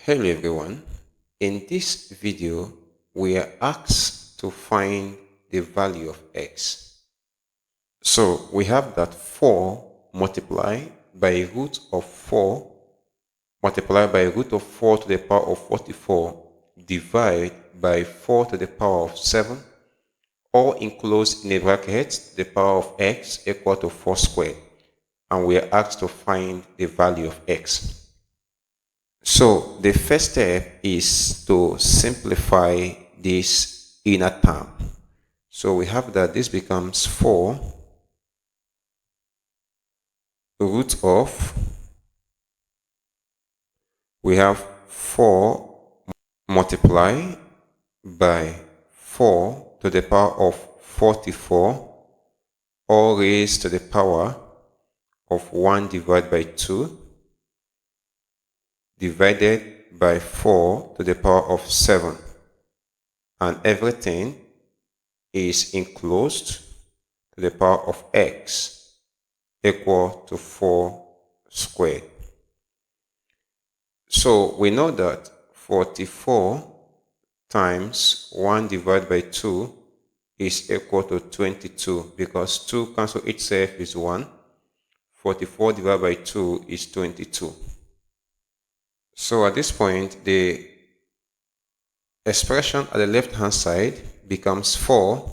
Hello everyone. In this video, we are asked to find the value of x. So we have that 4 multiplied by root of 4 multiplied by root of 4 to the power of 44 divided by 4 to the power of 7, all enclosed in a bracket the power of x equal to 4 squared. And we are asked to find the value of x. So the first step is to simplify this inner term. So we have that this becomes 4 root of, we have 4 multiplied by 4 to the power of 44, all raised to the power of 1 divided by 2, divided by 4 to the power of 7, and everything is enclosed to the power of x equal to 4 squared. So we know that 44 times 1 divided by 2 is equal to 22, because 2 cancel itself is 1. 44 divided by 2 is 22. So at this point, the expression at the left hand side becomes 4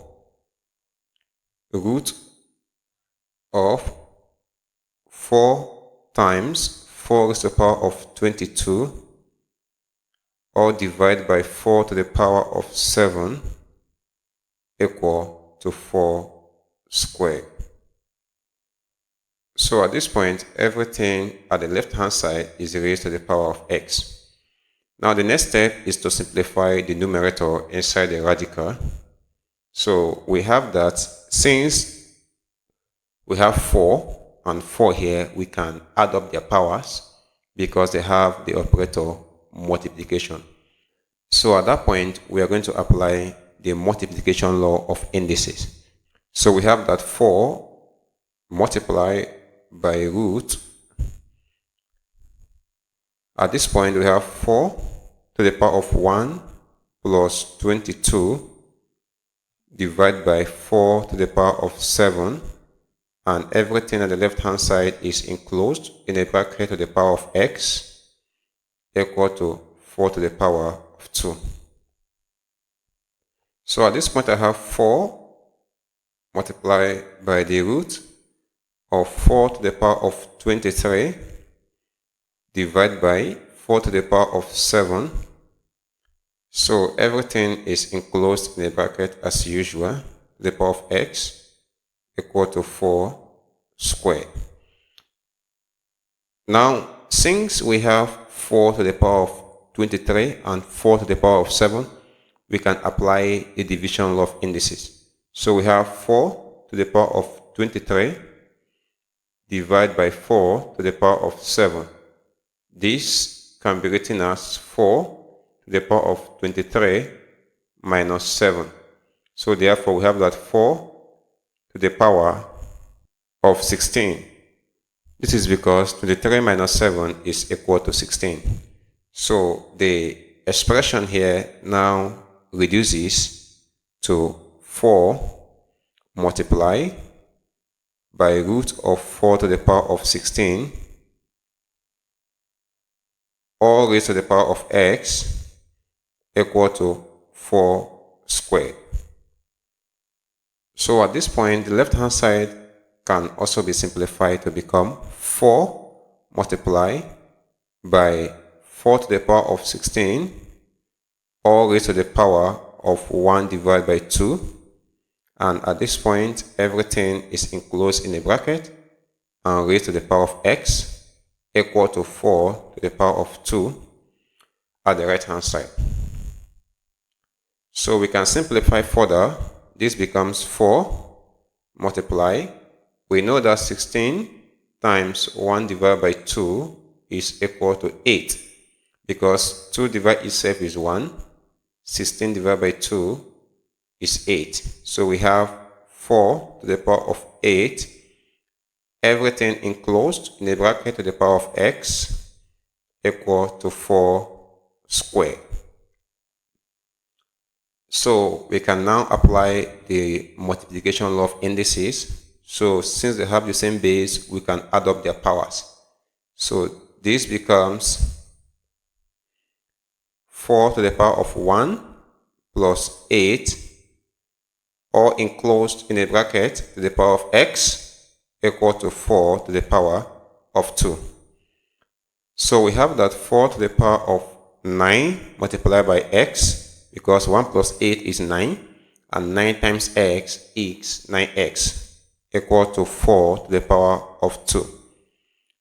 root of 4 times 4 raised to the power of 22, all divided by 4 to the power of 7 equal to 4 squared. So at this point, everything at the left hand side is raised to the power of x. Now the next step is to simplify the numerator inside the radical. So we have that since we have 4 and 4 here, we can add up their powers because they have the operator multiplication. So at that point, we are going to apply the multiplication law of indices. So we have that 4 multiplied by root. At this point, we have 4 to the power of 1 plus 22 divided by 4 to the power of 7, and everything at the left hand side is enclosed in a bracket to the power of x equal to 4 to the power of 2. So at this point, I have 4 multiplied by the root of 4 to the power of 23 divided by 4 to the power of 7. So everything is enclosed in a bracket as usual, the power of x equal to 4 squared. Now, since we have 4 to the power of 23 and 4 to the power of 7, we can apply the division law of indices. So we have 4 to the power of 23 divided by 4 to the power of 7. This can be written as 4 to the power of 23 minus 7. So therefore, we have that 4 to the power of 16. This is because 23 minus 7 is equal to 16. So the expression here now reduces to 4 multiplied by root of 4 to the power of 16, all raised to the power of x equal to 4 squared. So at this point, the left hand side can also be simplified to become 4 multiplied by 4 to the power of 16, all raised to the power of 1 divided by 2. And at this point, everything is enclosed in a bracket and raised to the power of x equal to 4 to the power of 2 at the right hand side. So we can simplify further. This becomes 4 multiply. We know that 16 times 1 divided by 2 is equal to 8, because 2 divided itself is 1. 16 divided by 2 is 8. So we have 4 to the power of 8, everything enclosed in a bracket to the power of x equal to 4 squared. So we can now apply the multiplication law of indices. So since they have the same base, we can add up their powers. So this becomes 4 to the power of 1 plus 8, or enclosed in a bracket, to the power of x equal to 4 to the power of 2. So we have that 4 to the power of 9 multiplied by x, because 1 plus 8 is 9, and 9 times x is 9x, equal to 4 to the power of 2.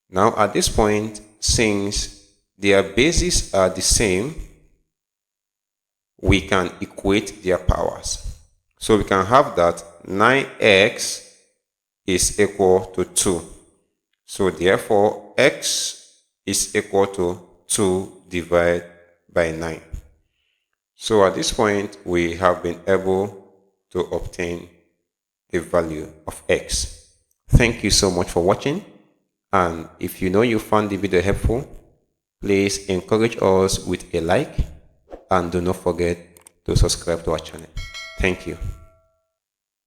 Now at this point, since their bases are the same, we can equate their powers. So we can have that 9x is equal to 2. So therefore, x is equal to 2 divided by 9. So at this point, we have been able to obtain a value of x. Thank you so much for watching. And if you know you found the video helpful, please encourage us with a like, and do not forget to subscribe to our channel. Thank you.